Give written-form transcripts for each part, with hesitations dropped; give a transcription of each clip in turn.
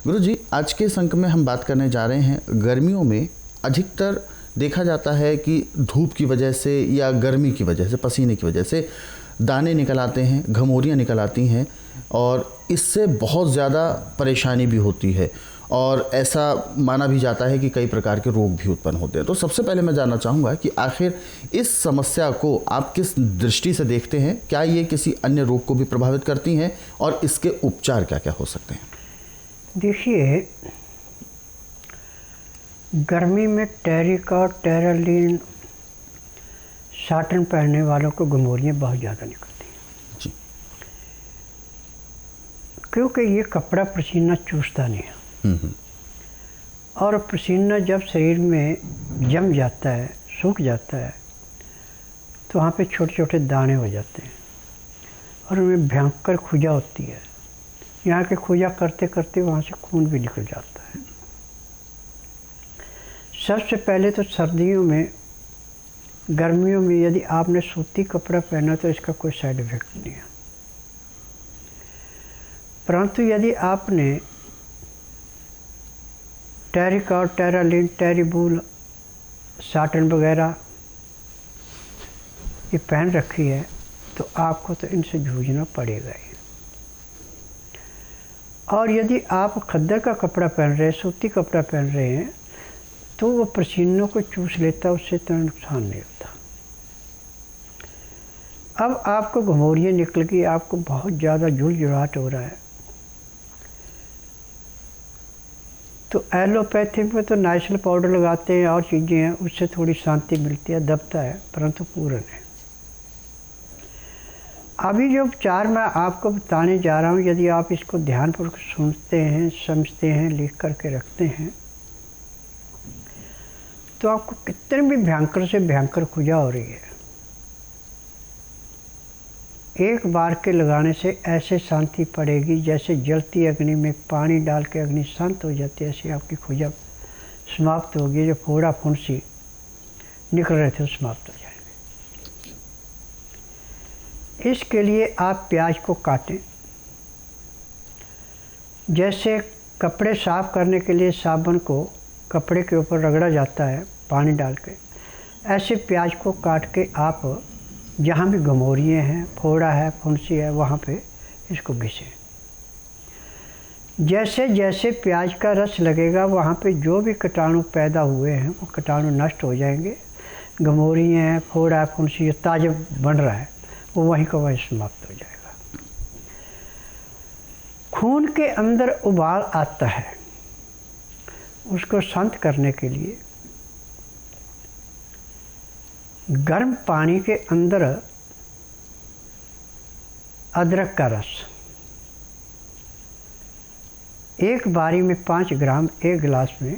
गुरुजी, आज के अंक में हम बात करने जा रहे हैं गर्मियों में अधिकतर देखा जाता है कि धूप की वजह से या गर्मी की वजह से, पसीने की वजह से दाने निकल आते हैं, घमौरियाँ निकल आती हैं और इससे बहुत ज़्यादा परेशानी भी होती है और ऐसा माना भी जाता है कि कई प्रकार के रोग भी उत्पन्न होते हैं। तो सबसे पहले मैं जानना चाहूँगा कि आखिर इस समस्या को आप किस दृष्टि से देखते हैं? क्या ये किसी अन्य रोग को भी प्रभावित करती हैं और इसके उपचार क्या क्या हो सकते हैं? देखिए, गर्मी में टेरिका और टेरालीन साटन पहनने वालों को घमौरियाँ बहुत ज़्यादा निकलती हैं जी। क्योंकि ये कपड़ा पसीना चूसता नहीं है और पसीना जब शरीर में जम जाता है, सूख जाता है, तो वहाँ पे छोटे छोटे दाने हो जाते हैं और उनमें भयंकर खुजा होती है। यहाँ के खुजा करते करते वहाँ से खून भी निकल जाता है। सबसे पहले तो सर्दियों में, गर्मियों में यदि आपने सूती कपड़ा पहना तो इसका कोई साइड इफ़ेक्ट नहीं है, परंतु यदि आपने टेरिका और टेरालीन, टेरीबूल, साटन वगैरह ये पहन रखी है तो आपको तो इनसे जूझना पड़ेगा ही। और यदि आप खद्दर का कपड़ा पहन रहे हैं, सूती कपड़ा पहन रहे हैं, तो वो पसीनों को चूस लेता, उससे इतना नुकसान नहीं होता। अब आपको घमौरियाँ निकल गई, आपको बहुत ज़्यादा झुलझुलाहट हो रहा है, तो एलोपैथी में तो नाइसिल पाउडर लगाते हैं और चीज़ें हैं, उससे थोड़ी शांति मिलती है, दबता है, परंतु पूर्ण है। अभी जो उपचार मैं आपको बताने जा रहा हूँ, यदि आप इसको ध्यानपूर्वक सुनते हैं, समझते हैं, लिख करके रखते हैं, तो आपको कितने भी भयंकर से भयंकर खुजा हो रही है, एक बार के लगाने से ऐसे शांति पड़ेगी जैसे जलती अग्नि में पानी डाल के अग्नि शांत हो जाती है, ऐसी आपकी खुजा समाप्त होगी। जो फोड़ा फुंसी निकल रहे थे वो समाप्त हो जाएंगे। इसके लिए आप प्याज को काटें। जैसे कपड़े साफ करने के लिए साबुन को कपड़े के ऊपर रगड़ा जाता है पानी डाल के, ऐसे प्याज को काट के आप जहाँ भी घमौरियाँ हैं, फोड़ा है, फुंसी है, वहाँ पे इसको घिसें। जैसे जैसे प्याज का रस लगेगा वहाँ पे जो भी कीटाणु पैदा हुए हैं वो कीटाणु नष्ट हो जाएंगे। घमौरियाँ हैं, फोड़ा है, फुंसी ताज़ा बन रहा है, वो वहीं का वहीं समाप्त हो जाएगा। खून के अंदर उबाल आता है, उसको शांत करने के लिए गर्म पानी के अंदर अदरक का रस एक बारी में 5 ग्राम 1 गिलास में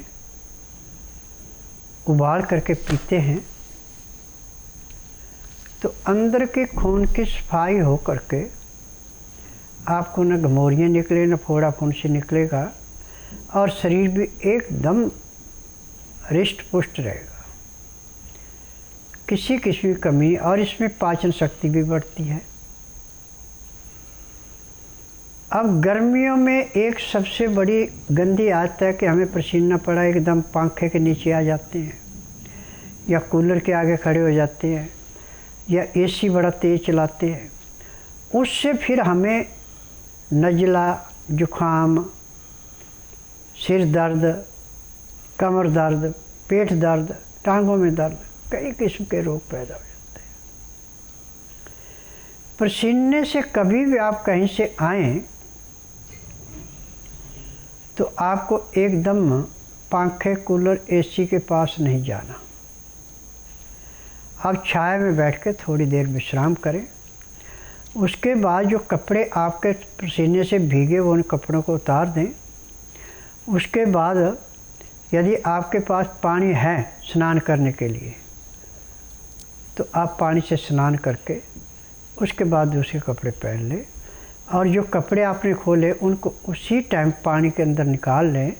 उबाल करके पीते हैं तो अंदर के खून की सफाई हो करके आपको न घमौरियाँ निकले, न फोड़ा फुंसी निकलेगा और शरीर भी एकदम हृष्ट पुष्ट रहेगा, किसी किस्म की कमी। और इसमें पाचन शक्ति भी बढ़ती है। अब गर्मियों में एक सबसे बड़ी गंदी आदत है कि हमें पसीना पड़ा एकदम पंखे के नीचे आ जाते हैं या कूलर के आगे खड़े हो जाते हैं या एसी बड़ा तेज़ चलाते हैं। उससे फिर हमें नज़ला, जुखाम, सिर दर्द, कमर दर्द, पेट दर्द, टांगों में दर्द, कई किस्म के रोग पैदा हो जाते हैं। पसीने से कभी भी आप कहीं से आएँ तो आपको एकदम पंखे, कूलर, एसी के पास नहीं जाना। आप छाया में बैठ के थोड़ी देर विश्राम करें। उसके बाद जो कपड़े आपके पसीने से भीगे वो उन कपड़ों को उतार दें। उसके बाद यदि आपके पास पानी है स्नान करने के लिए तो आप पानी से स्नान करके उसके बाद दूसरे कपड़े पहन लें और जो कपड़े आपने खोले उनको उसी टाइम पानी के अंदर निकाल लें।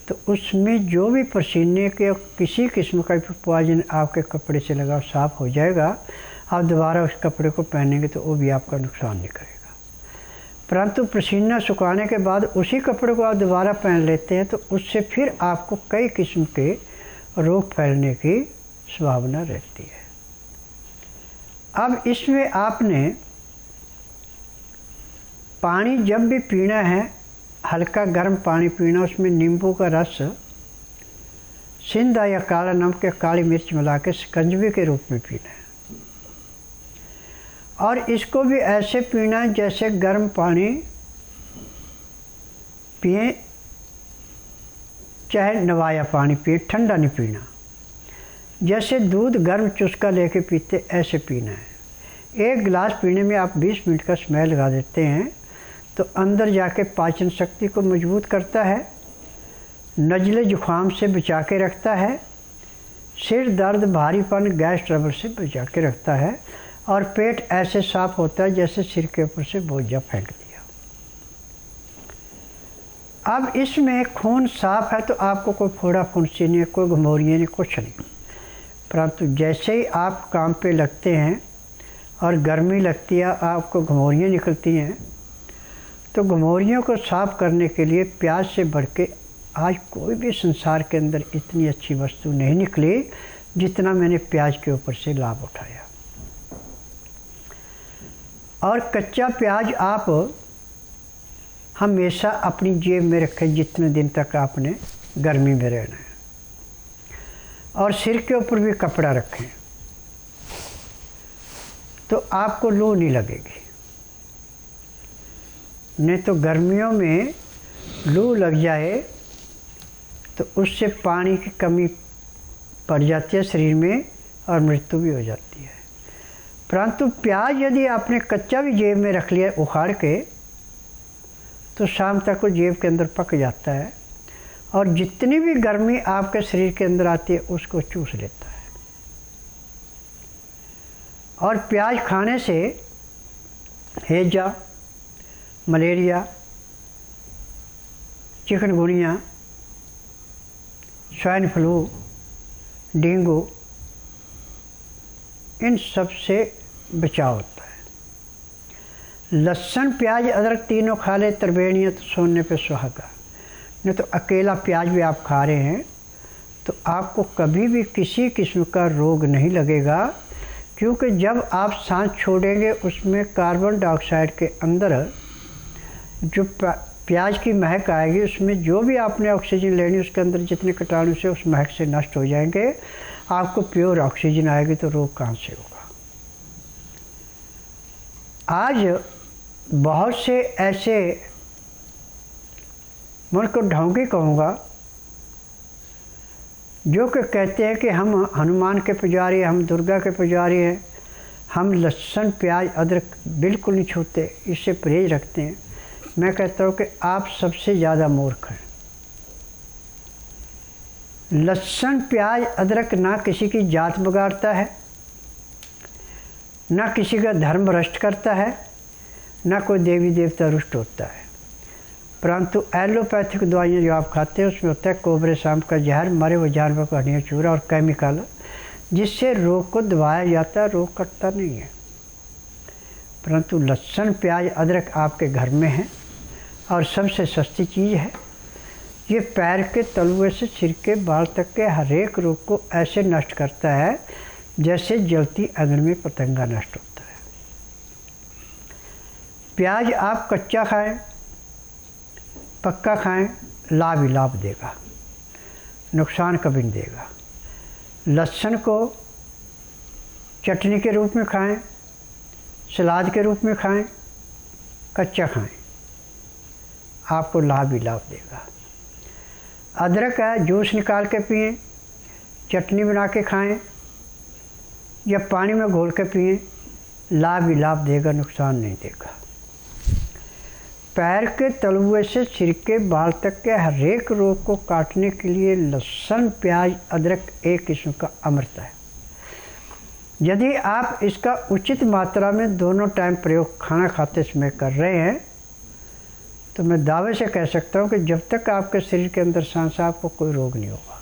तो उसमें जो भी पसीने के किसी किस्म का पॉइजन आपके कपड़े से लगा साफ़ हो जाएगा। आप दोबारा उस कपड़े को पहनेंगे तो वो भी आपका नुकसान नहीं करेगा। परंतु पसीना सुखाने के बाद उसी कपड़े को आप दोबारा पहन लेते हैं तो उससे फिर आपको कई किस्म के रोग फैलने की संभावना रहती है। अब इसमें आपने पानी जब भी पीना है, हल्का गर्म पानी पीना, उसमें नींबू का रस, सिंधा या काला नमक या काली मिर्च मिला के शिकंजवी के रूप में पीना है। और इसको भी ऐसे पीना है जैसे गर्म पानी पिए, चाहे नवाया पानी पिए, ठंडा नहीं पीना। जैसे दूध गर्म चुस्का लेके पीते ऐसे पीना है। एक गिलास पीने में आप 20 मिनट का समय लगा देते हैं तो अंदर जाके पाचन शक्ति को मजबूत करता है, नज़ले जुखाम से बचा के रखता है, सिर दर्द, भारीपन, गैस ट्रबल से बचा के रखता है और पेट ऐसे साफ होता है जैसे सिर के ऊपर से बोझा फेंक दिया। अब इसमें खून साफ है तो आपको कोई फोड़ा फुंसी नहीं, कोई घमौरियाँ नहीं, कुछ नहीं। परंतु जैसे ही आप काम पे लगते हैं और गर्मी लगती है, आपको घमौरियाँ निकलती हैं, तो घमौरियों को साफ करने के लिए प्याज से बढ़ के आज कोई भी संसार के अंदर इतनी अच्छी वस्तु नहीं निकली जितना मैंने प्याज के ऊपर से लाभ उठाया। और कच्चा प्याज आप हमेशा अपनी जेब में रखें जितने दिन तक आपने गर्मी में रहना है, और सिर के ऊपर भी कपड़ा रखें तो आपको लू नहीं लगेगी। नहीं तो गर्मियों में लू लग जाए तो उससे पानी की कमी पड़ जाती है शरीर में और मृत्यु भी हो जाती है। परंतु प्याज यदि आपने कच्चा भी जेब में रख लिया उखाड़ के तो शाम तक वो जेब के अंदर पक जाता है और जितनी भी गर्मी आपके शरीर के अंदर आती है उसको चूस लेता है। और प्याज खाने से हैजा, malaria, chikungunya, swine flu, dengue, इन सब से बचाव होता है। लहसुन, प्याज, अदरक तीनों खा ले त्रिवेणियाँ तो सोने पे सुहागा। नहीं तो अकेला प्याज भी आप खा रहे हैं तो आपको कभी भी किसी किस्म का रोग नहीं लगेगा, क्योंकि जब आप सांस छोड़ेंगे उसमें कार्बन डाइऑक्साइड के अंदर जो प्याज की महक आएगी, उसमें जो भी आपने ऑक्सीजन लेनी उसके अंदर जितने कीटाणु से उस महक से नष्ट हो जाएंगे, आपको प्योर ऑक्सीजन आएगी तो रोग कहाँ से होगा। आज बहुत से ऐसे, मैं उनको ढोंगी कहूँगा, जो कि कहते हैं कि हम हनुमान के पुजारी, हम दुर्गा के पुजारी हैं, हम लहसुन, प्याज, अदरक बिल्कुल नहीं छूते, इससे परहेज रखते हैं। मैं कहता हूँ कि आप सबसे ज़्यादा मूर्ख हैं। लहसुन, प्याज, अदरक ना किसी की जात बिगाड़ता है, ना किसी का धर्म भ्रष्ट करता है, ना कोई देवी देवता रुष्ट होता है। परंतु एलोपैथिक दवाइयाँ जो आप खाते हैं उसमें होता है कोबरे सांप का जहर, मरे हुए जानवर का हड्डियाँ चूरा और केमिकल, जिससे रोग को दबाया जाता है, रोग कटता नहीं है। परंतु लहसुन, प्याज, अदरक आपके घर में है और सबसे सस्ती चीज़ है। ये पैर के तलुए से सिर के बाल तक के हर एक रोग को ऐसे नष्ट करता है जैसे जलती अग्नि में पतंगा नष्ट होता है। प्याज आप कच्चा खाएं, पक्का खाएं, लाभ ही लाभ देगा, नुकसान कभी नहीं देगा। लहसुन को चटनी के रूप में खाएं, सलाद के रूप में खाएं, कच्चा खाएं, आपको लाभ ही लाभ देगा। अदरक है, जूस निकाल के पिएं, चटनी बना के खाएं या पानी में घोल के पिएं, लाभ ही लाभ देगा, नुकसान नहीं देगा। पैर के तलुए से सिर के बाल तक के हर एक रोग को काटने के लिए लहसुन, प्याज, अदरक एक किस्म का अमृत है। यदि आप इसका उचित मात्रा में दोनों टाइम प्रयोग खाना खाते समय कर रहे हैं तो मैं दावे से कह सकता हूँ कि जब तक आपके शरीर के अंदर सांस है आपको कोई रोग नहीं होगा।